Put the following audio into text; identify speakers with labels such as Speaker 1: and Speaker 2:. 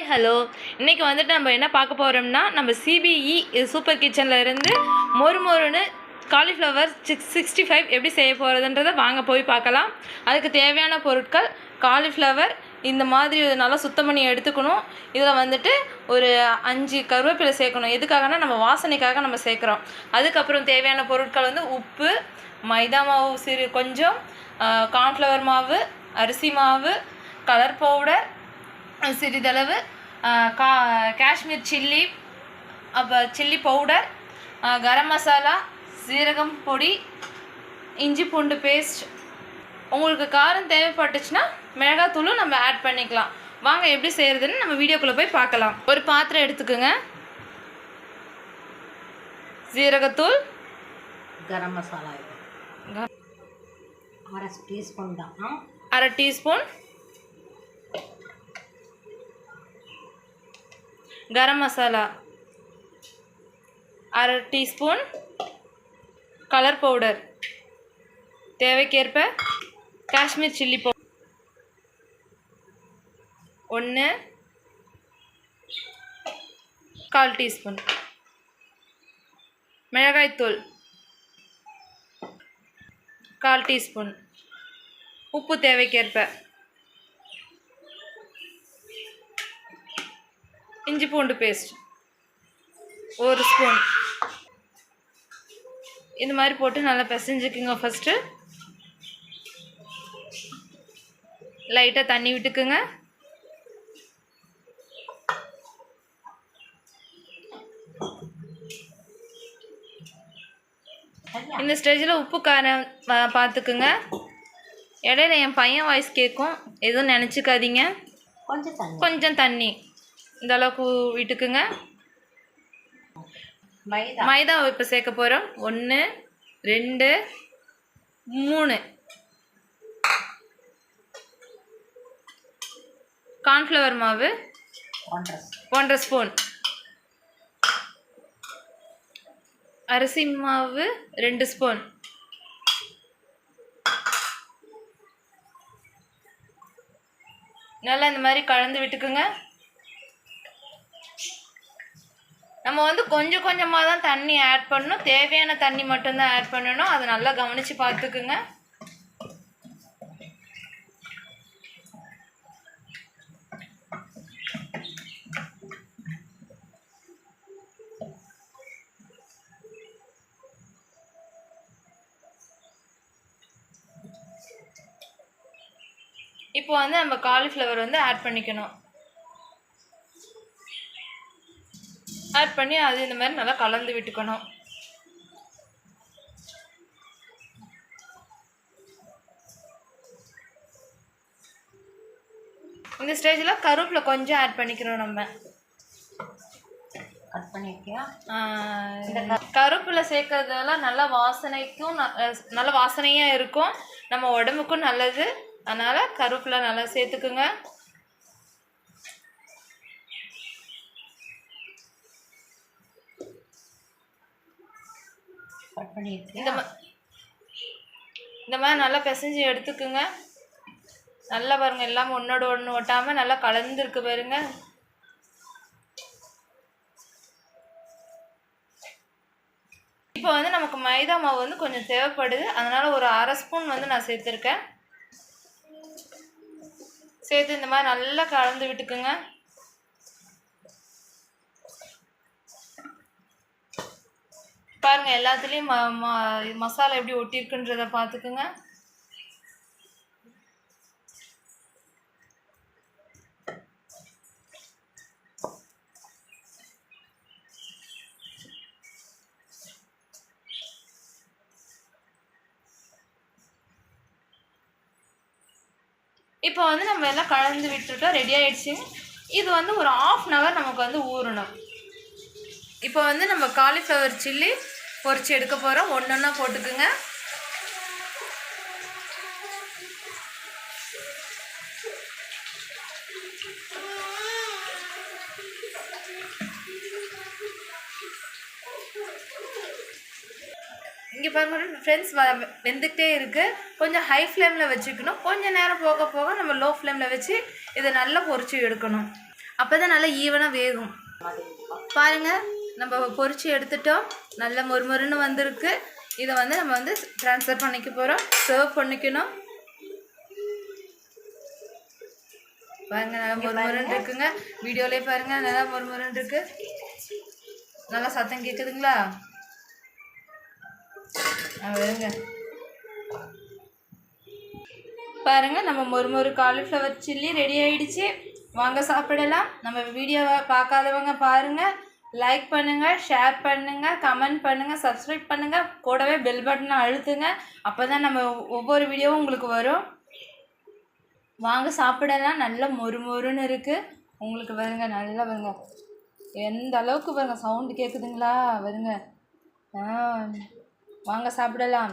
Speaker 1: Hello, இன்றைக்கி வந்துட்டு நம்ம என்ன பார்க்க போகிறோம்னா, நம்ம சிபிஇ சூப்பர் கிச்சனில் இருந்து மொறுன்னு காலிஃப்ளவர் 65 எப்படி செய்ய போகிறதுன்றதை வாங்க போய் பார்க்கலாம். அதுக்கு தேவையான பொருட்கள் காலிஃப்ளவர் இந்த மாதிரி நல்லா சுத்தம் பண்ணி எடுத்துக்கணும். இதில் வந்துட்டு ஒரு 5 கருவேப்பிலை சேர்க்கணும். எதுக்காகனா நம்ம வாசனைக்காக நம்ம சேர்க்குறோம். அதுக்கப்புறம் தேவையான பொருட்கள் வந்து உப்பு, மைதா மாவு கொஞ்சம், கார்ன்ஃப்ளவர் மாவு, அரிசி மாவு, கலர் பவுடர் சிறிதளவு, காஷ்மீர் சில்லி, அப்புறம் சில்லி பவுடர், கரம் மசாலா, சீரகம் பொடி, இஞ்சி பூண்டு பேஸ்ட். உங்களுக்கு காரம் தேவைப்பட்டுச்சுன்னா மிளகாத்தூளும் நம்ம ஆட் பண்ணிக்கலாம். வாங்க எப்படி செய்கிறதுன்னு நம்ம வீடியோக்குள்ளே போய் பார்க்கலாம். ஒரு பாத்திரம் எடுத்துக்கோங்க. சீரகத்தூள்,
Speaker 2: கரம் மசாலா அரை டீஸ்பூன் தான்,
Speaker 1: அரை டீஸ்பூன் கரம் மசாலா, அரை டீஸ்பூன் கலர் பவுடர், தேவைக்கேற்ப காஷ்மீர் சில்லி பவுடர் 1 1/4 டீஸ்பூன், மிளகாய்த்தூள் 1/4 டீஸ்பூன், உப்பு தேவைக்கேற்ப, இஞ்சி பூண்டு பேஸ்ட் 1 ஸ்பூன். இந்த மாதிரி போட்டு நல்லா பிசைஞ்சுக்குங்க. ஃபஸ்ட்டு லைட்டாக தண்ணி விட்டுக்குங்க. இந்த ஸ்டேஜில் உப்பு காரம் பார்த்துக்குங்க. இடையில என் பையன் வாய்ஸ் கேட்கும், எதுவும் நினச்சிக்காதீங்க. கொஞ்சம் தண்ணி இந்த அளவுக்கு விட்டுக்குங்க. மைதாவை இப்போ சேர்க்க போகிறோம். 1 2 3. கார்ன்ஃப்ளவர் மாவு 1/2 ஸ்பூன், அரிசி மாவு 2 ஸ்பூன், நல்லா இந்த மாதிரி கலந்து விட்டுக்குங்க. நம்ம வந்து கொஞ்சம் கொஞ்சமாக தான் தண்ணி ஆட் பண்ணணும். தேவையான தண்ணி மட்டும்தான் ஆட் பண்ணணும். அதை நல்லா கவனித்து பார்த்துக்குங்க. இப்போ வந்து நம்ம காலிஃப்ளவர் வந்து ஆட் பண்ணிக்கணும். ஆட் பண்ணி அது இந்த மாதிரி நல்லா கலந்து விட்டுக்கணும். இந்த ஸ்டேஜில் கருவேப்பிலை கொஞ்சம் ஆட் பண்ணிக்கிறோம். நம்ம
Speaker 2: கட் பண்ணிக்கலாம்.
Speaker 1: கருவேப்பிலை சேர்க்கறதெல்லாம் நல்லா வாசனைக்கும் நல்ல வாசனையாக இருக்கும். நம்ம உடம்புக்கும் நல்லது. அதனால் கருவேப்பிலை நல்லா சேர்த்துக்குங்க. இந்த மாதிரி நல்லா பிசைஞ்சு எடுத்துக்குங்க. நல்லா பாருங்கள், எல்லாமே ஒன்றோட ஒன்று ஒட்டாமல் நல்லா கலந்துருக்கு பாருங்க. இப்போ வந்து நமக்கு மைதா மாவு வந்து கொஞ்சம் தேவைப்படுது. அதனால் ஒரு அரை ஸ்பூன் வந்து நான் சேர்த்துருக்கேன். சேர்த்து இந்த மாதிரி நல்லா கலந்து விட்டுக்குங்க. பாருங்கள், எல்லாத்துலேயும் மசாலா எப்படி ஒட்டியிருக்குன்றதை பார்த்துக்குங்க. இப்போ வந்து நம்ம எல்லாம் கலந்து விட்டுட்டோம். ரெடி ஆகிடுச்சு. இது வந்து ஒரு 1/2 hour நமக்கு வந்து ஊறணும். இப்போ வந்து நம்ம காலிஃப்ளவர் சில்லி பொரிச்சு எடுக்க போகிறோம். ஒன்றா போட்டுக்குங்க. இங்கே பாருங்க ஃப்ரெண்ட்ஸ், வெந்துக்கிட்டே இருக்குது. கொஞ்சம் ஹை ஃப்ளேமில் வச்சுக்கணும். கொஞ்சம் நேரம் போக போக நம்ம லோ ஃப்ளேமில் வச்சு இதை நல்லா பொரிச்சு எடுக்கணும். அப்போ தான் நல்லா ஈவனாக வேகும். பாருங்கள், நம்ம பொரிச்சு எடுத்துட்டோம். நல்ல மொறுமொறுன்னு வந்திருக்கு. இதை வந்து நம்ம வந்து ட்ரான்ஸ்ஃபர் பண்ணிக்க போகிறோம். சர்வ் பண்ணிக்கணும். பாருங்கள், நல்லா மொறுமொறுன்னு இருக்குங்க. வீடியோலேயே பாருங்கள், நல்லா மொறுமொறுன்னு இருக்கு. நல்லா சத்தம் கேட்குதுங்களா? வருங்க பாருங்க, நம்ம மொறுமொறு காலிஃப்ளவர் சில்லி ரெடி ஆயிடுச்சு. வாங்க சாப்பிடலாம். நம்ம வீடியோவை பார்க்காதவங்க பாருங்கள், லைக் பண்ணுங்கள், ஷேர் பண்ணுங்கள், கமெண்ட் பண்ணுங்கள், சப்ஸ்கிரைப் பண்ணுங்கள், கூடவே பெல் பட்டனை அழுத்துங்க. அப்போ தான் நம்ம ஒவ்வொரு வீடியோவும் உங்களுக்கு வரும். வாங்க சாப்பிடலாம். நல்லா மொறுமொறுன்னு இருக்குது. உங்களுக்கு வருங்க, நல்லா வருங்க. எந்த அளவுக்கு பாருங்க, சவுண்டு கேட்குதுங்களா? வருங்க. வாங்க சாப்பிடலாம்.